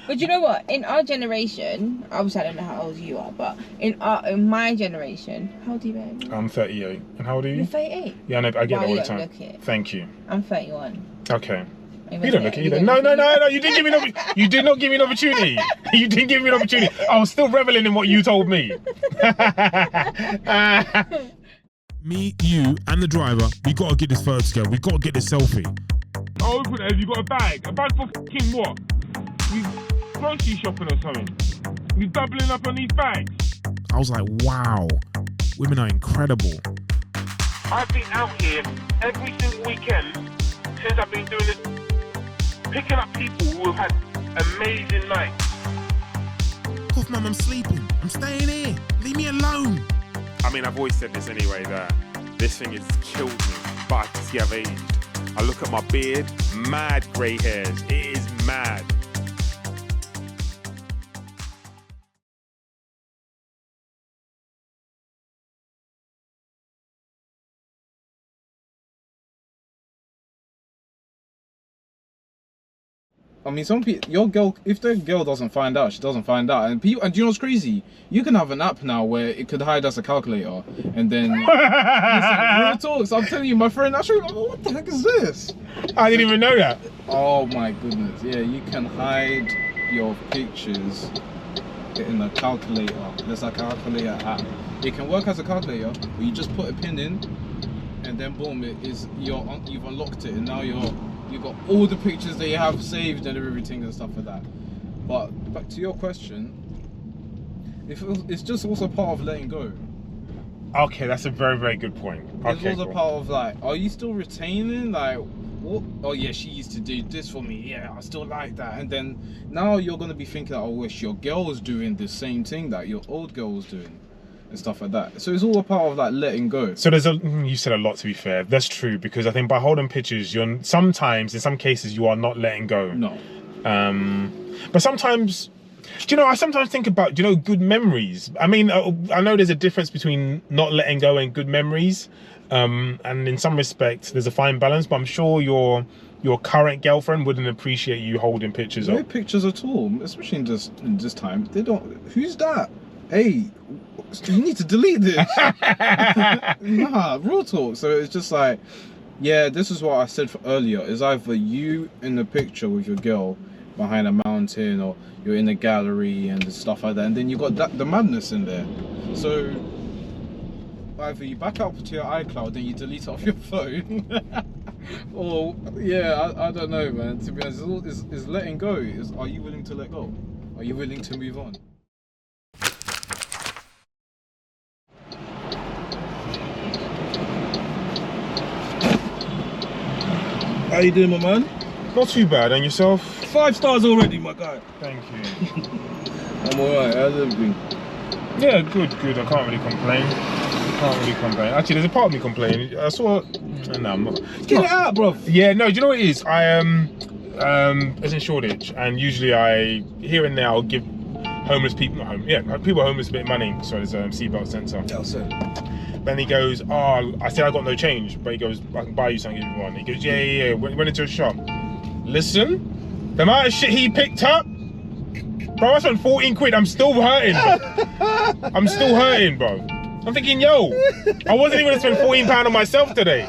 But you know what? In our generation, obviously I don't know how old you are, but in my generation, how old are you, babe? I'm 38. And how old are you? You're 38? Yeah, I know, I get that all the you time. don't look it. Thank you. I'm 31. Okay. You don't look it either. No, you didn't give me you did not give me an opportunity. You didn't give me an opportunity. I was still reveling in what you told me. Me, you, and the driver, we gotta get this photo together. We gotta get this selfie. Oh, open it. Have you got a bag? A bag for fucking what? You grocery shopping or something? You doubling up on these bags? I was like, wow, women are incredible. I've been out here every single weekend since I've been doing this, picking up people who have had amazing nights. Cough, man, I'm sleeping. I'm staying here. Leave me alone. I mean, I've always said this anyway, that this thing has killed me, but I see I've aged. I look at my beard, mad grey hairs. It is mad. I mean, some people, your girl, if the girl doesn't find out, she doesn't find out. And people, and do you know what's crazy? You can have an app now where it could hide as a calculator, and then listen, real talks. I'm telling you, my friend, actually, like, what the heck is this? I didn't even know that. Oh my goodness, yeah, you can hide your pictures in a calculator. There's a calculator app. It can work as a calculator, but you just put a pin in, and then boom, you've unlocked it, and now you've got all the pictures that you have saved and everything and stuff like that. But back to your question, it's just also part of letting go. Okay, that's a very, very good point. It's also part of like, are you still retaining like, what? Oh yeah, she used to do this for me. Yeah, I still like that. And then now you're gonna be thinking, oh, wish your girl was doing the same thing that your old girl was doing. And stuff like that. So it's all a part of like letting go. So you said a lot, to be fair. That's true, because I think by holding pictures, you're sometimes, in some cases, you are not letting go. No. But sometimes, do you know, I sometimes think about, you know, good memories. I mean, I know there's a difference between not letting go and good memories. And in some respects, there's a fine balance, but I'm sure your current girlfriend wouldn't appreciate you holding pictures No up. pictures at all, especially in this time. They don't, who's that? Hey, you need to delete this. Nah, real talk. So it's just like, yeah, this is what I said earlier. It's either you in the picture with your girl behind a mountain, or you're in a gallery and stuff like that, and then you got the madness in there. So either you back up to your iCloud, then you delete it off your phone. Or yeah, I don't know, man. To be honest, it's letting go. Are you willing to let go? Are you willing to move on? How you doing, my man? Not too bad. And yourself? 5 stars already, my guy. Thank you. I'm alright. How's everything? Yeah, good. I can't really complain. Actually, there's a part of me complaining. I saw. No, I'm not. Get it out, bro. Yeah, no. Do you know what it is? I it's in Shoreditch, and usually here and there I'll give homeless people, people homeless a bit of money. So there's a seatbelt centre. That's it. Then he goes, oh, I said I got no change, but he goes, I can buy you something if you want. He goes, yeah. Went into a shop. Listen, the amount of shit he picked up, bro, I spent 14 quid. I'm still hurting, bro. I'm still hurting, bro. I'm thinking, yo, I wasn't even gonna spend £14 on myself today.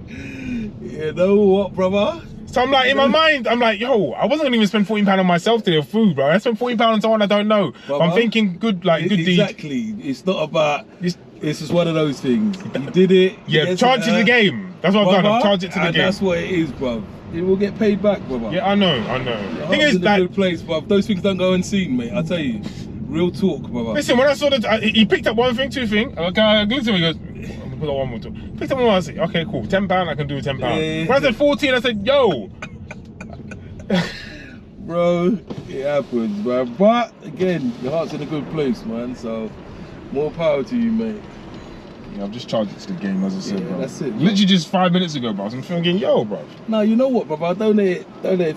You know what, brother? So I'm like, in my mind, I'm like, yo, I wasn't gonna even spend £14 on myself today of food, bro. I spent £14 on someone I don't know. Brother, I'm thinking good deed. Exactly. It's not about. It's just one of those things. You did it. Yeah, charge it to the game. That's what I've done. I've charged it to the game. That's what it is, bro. It will get paid back, brother. Yeah, I know. The thing is that, in a good place, bro. Those things don't go unseen, mate. I tell you, real talk, brother. Listen, when I saw he picked up one thing, two things. Okay, I looked at him. He goes, I'm gonna put on one more. Picked up one more. I said, okay, cool. £10. I can do £10. Yeah. When I said 14, I said, yo. Bro, it happens, bro. But again, your heart's in a good place, man. So more power to you, mate. Yeah, I've just charged it to the game, as I said, bro. That's it. Literally just 5 minutes ago, bro. I'm thinking, yo, bro. No, you know what, brother? Don't let it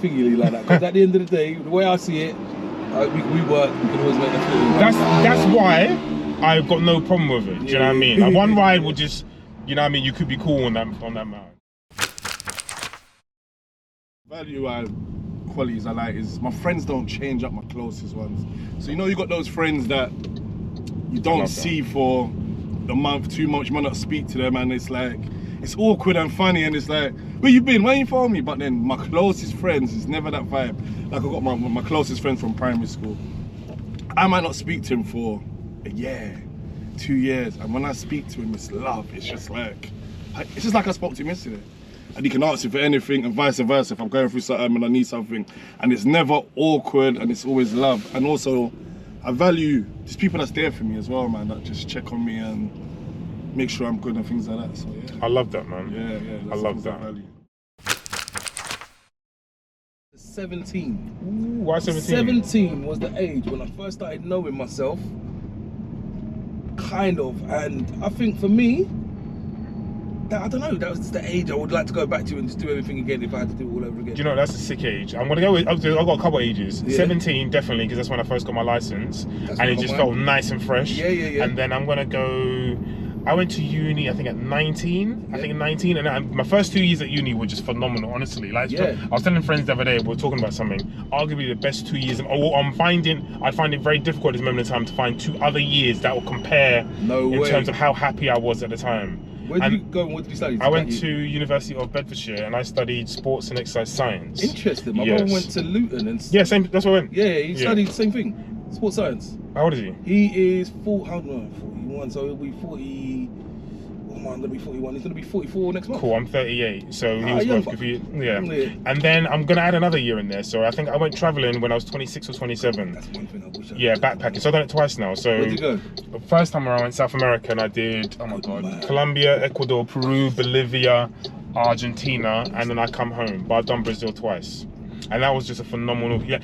thingy like that. Because at the end of the day, the way I see it, we work. We can always make a feeling. That's why I've got no problem with it. Do you know what I mean? Like, one ride would just, you know what I mean? You could be cool on that mountain. Value add qualities I like is my friends don't change up my closest ones. So you know you got those friends that you don't see for a month, 2 months, you might not speak to them, and it's like, it's awkward and funny, and it's like, where you been? Why you phone me? But then my closest friends, it's never that vibe. Like I got my closest friend from primary school. I might not speak to him for a year, 2 years, and when I speak to him, it's love. It's just like I spoke to him yesterday. And he can ask you for anything, and vice versa if I'm going through something and I need something. And it's never awkward, and it's always love. And also, I value just people that's there for me as well, man, that just check on me and make sure I'm good and things like that. So yeah. I love that, man. Yeah, I love that. 17. Ooh, why 17? 17 was the age when I first started knowing myself, kind of. And I think for me, I don't know, that was just the age I would like to go back to and just do everything again if I had to do it all over again. Do you know, that's a sick age. I'm gonna go with, I've got a couple of ages. Yeah. 17, definitely, because that's when I first got my license. That's and it just felt nice and fresh. Yeah. And then I'm gonna go, I went to uni, I think at 19. Yeah. I think at 19, and my first 2 years at uni were just phenomenal, honestly. Like, Yeah. I was telling friends the other day, we were talking about something, arguably the best 2 years. I find it very difficult at this moment in time to find 2 other years that will compare in terms of how happy I was at the time. Where did you go and what did you study? I went to University of Bedfordshire and I studied sports and exercise science. Interesting. My brother went to Luton and yeah, same. That's what I went. Yeah, he studied the same thing, sports science. How old is he? He is 41, so he'll be 40. Oh man, gonna be 41. He's gonna be 44 next month. Cool. I'm 38, so he was young, both yeah. And then I'm gonna add another year in there. So I think I went traveling when I was 26 or 27. That's one thing I wish I Yeah, backpacking. So I've done it twice now. So where'd you go? The first time I went South America and I did, oh my god, man. Colombia, Ecuador, Peru, Bolivia, Argentina, and then I come home. But I've done Brazil twice. And that was just a phenomenal, it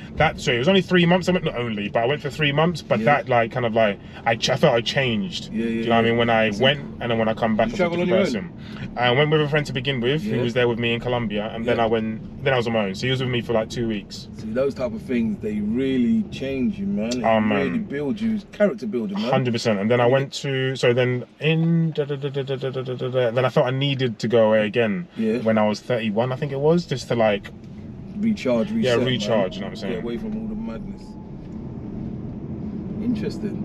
was only 3 months, not only, but I went for 3 months, but that like, kind of like, I felt I changed. Do you know what I mean? When I went, and then when I come back, I was a different person. I went with a friend to begin with, who was there with me in Colombia, and then I was on my own. So he was with me for like 2 weeks. See, those type of things, they really change you, man. They really build you, character building, man. 100%. And then I went to, then I felt I needed to go away again when I was 31, I think it was, just to like, recharge, reset, you know what I'm saying? Get away from all the madness. Interesting.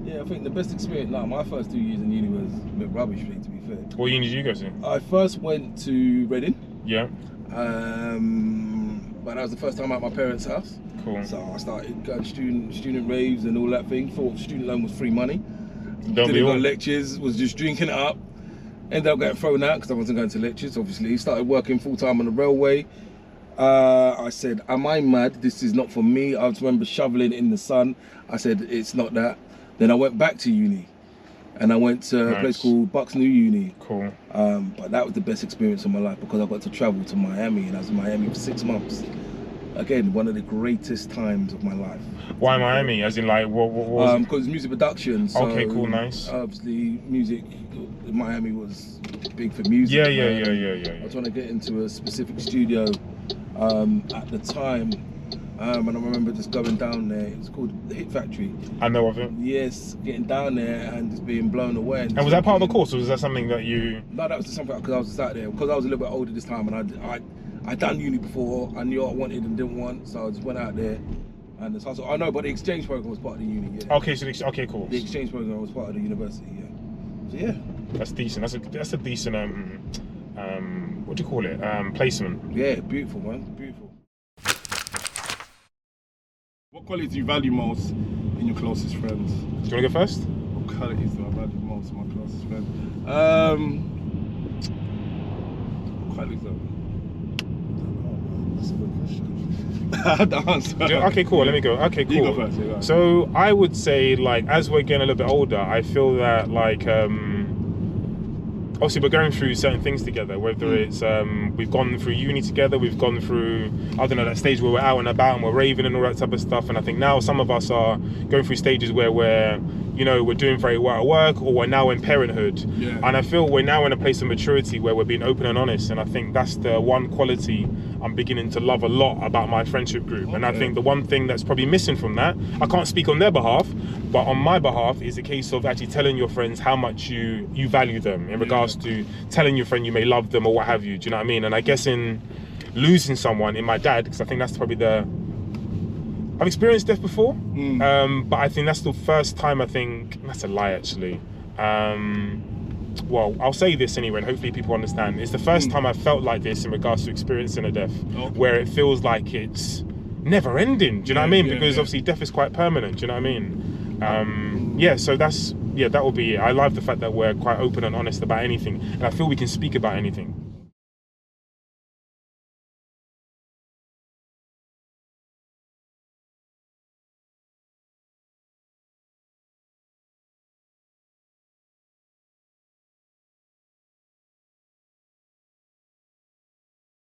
Yeah, I think the best experience, my first 2 years in uni was a bit rubbish, to be fair. What uni did you go to? I first went to Reading. Yeah. But that was the first time at my parents' house. Cool. So I started going student raves and all that thing. Thought student loan was free money. Don't be all. Lectures, was just drinking it up. Ended up getting thrown out because I wasn't going to lectures, obviously. Started working full-time on the railway. I said, am I mad? This is not for me. I just remember shoveling in the sun. I said, it's not that. Then I went back to uni. And I went to a place called Bucks New Uni. Cool. But that was the best experience of my life because I got to travel to Miami, and I was in Miami for 6 months. Again, one of the greatest times of my life. Why Miami? As in, like, what was it? Because music production. So okay, cool, nice. Obviously, music, Miami was big for music. Yeah. I was trying to get into a specific studio at the time. And I remember just going down there. It was called the Hit Factory. I know of it. Yes, getting down there and just being blown away. And was that part of the course, or was that something that you... No, that was just something because I was just out there. Because I was a little bit older this time, and I'd done uni before. I knew what I wanted and didn't want, so I just went out there. And it's also, I know, but the exchange program was part of the uni. Yeah. Okay, okay, cool. The exchange program was part of the university. Yeah. So yeah. That's decent. That's a decent what do you call it? Placement. Yeah, beautiful, man. Beautiful. What qualities do you value most in your closest friends? Do you want to go first? What qualities do I value most in my closest friends? What qualities do That's a good question. I had the answer. Okay, cool. Let me go. Okay, cool. You go first. Yeah, so I would say, like, as we're getting a little bit older, I feel that, like, obviously we're going through certain things together, whether it's we've gone through uni together, we've gone through, I don't know, that stage where we're out and about and we're raving and all that type of stuff. And I think now some of us are going through stages where we're doing very well at work, or we're now in parenthood. Yeah. And I feel we're now in a place of maturity where we're being open and honest. And I think that's the one quality I'm beginning to love a lot about my friendship group. Okay. And I think the one thing that's probably missing from that, I can't speak on their behalf, but on my behalf, is a case of actually telling your friends how much you value them in regards to telling your friend you may love them or what have you. Do you know what I mean? And I guess in losing someone in my dad, because I think that's probably I've experienced death before, but I think that's the first time. I think that's a lie, actually. Well, I'll say this anyway, and hopefully people understand. It's the first time I felt like this in regards to experiencing a death, where it feels like it's never ending. Do you know what I mean? Because obviously death is quite permanent. Do you know what I mean? Yeah. So that will be it. I love the fact that we're quite open and honest about anything, and I feel we can speak about anything.